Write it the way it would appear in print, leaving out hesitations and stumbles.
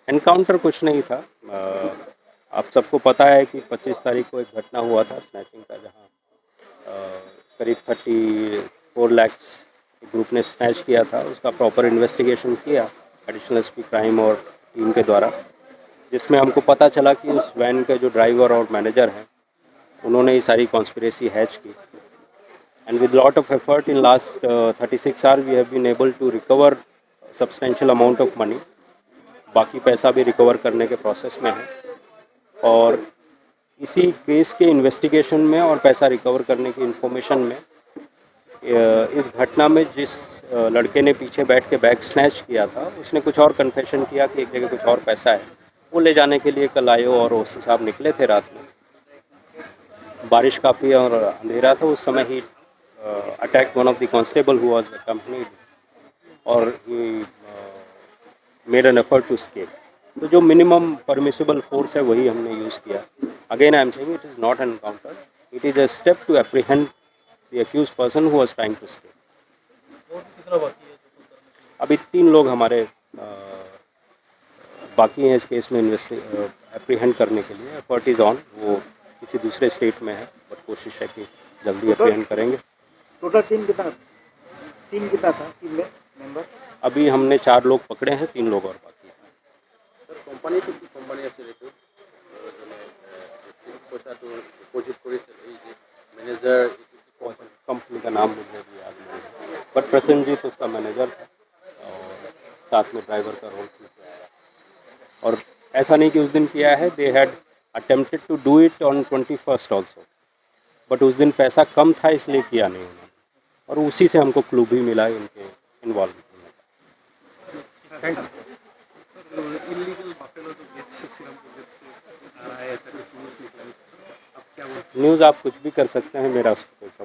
Encounter कुछ नहीं था। आप सबको पता है कि 25 तारीख को एक घटना हुआ था स्नैचिंग का, जहां करीब 34 लाख्स ग्रुप ने स्नैच किया था। उसका प्रॉपर इन्वेस्टिगेशन किया एडिशनल एसपी क्राइम और टीम के द्वारा, जिसमें हमको पता चला कि उस वैन के जो ड्राइवर और मैनेजर हैं उन्होंने ये सारी कॉन्स्पिरेसी हैच की। And with lot of effort in last 36 hour we have been able to recover substantial amount of money. बाकी पैसा भी रिकवर करने के प्रोसेस में है, और इसी केस के इन्वेस्टिगेशन में और पैसा रिकवर करने की इन्फॉर्मेशन में इस घटना में जिस लड़के ने पीछे बैठ के बैग स्नैच किया था उसने कुछ और कन्फेशन किया कि एक जगह कुछ और पैसा है, वो ले जाने के लिए कल आयो और ओसी साहब निकले थे रात में। बारिश काफ़ी और अंधेरा था उस समय। He attack one of the constable who was accompanied और he made an effort to escape. तो जो मिनिमम परमिसिबल फोर्स है वही हमने यूज़ किया। Again I am saying it is not an encounter, it is a step to apprehend the accused person who was trying to escape. अभी 3 लोग हमारे बाकी हैं इस केस में एप्रीहेंड करने के लिए। एफर्ट इज़ ऑन, वो किसी दूसरे स्टेट में है, बट कोशिश है कि जल्दी एप्रीहेंड करेंगे। टोटल टीम कितना था टीम में मेंबर? अभी हमने 4 लोग पकड़े हैं, 3 लोग और बाकी हैं। सर কোম্পানি তো কি কোম্পানি আছে রেটু পয়সা তো ডিপোজিট করেছে এই যে ম্যানেজার कंपनी का नाम मुझे भी याद नहीं है, बट प्रसन्नजीत उसका मैनेजर था और साथ में ड्राइवर का रोल प्ले किया। और ऐसा नहीं कि उस दिन किया है, they had attempted to do it on 21st also, but उस दिन पैसा कम था इसलिए किया नहीं उन्होंने, और उसी से हमको क्लू भी मिला इनके इन्वॉल्वमेंट में। Thank you. इलीगल बफेलो तो गेट्स श्रीरामपुर गेट्स आ रहा है, ऐसा कुछ न्यूज़ निकला, अब क्या वो न्यूज़ आप कुछ भी कर सकते हैं, मेरा उस पर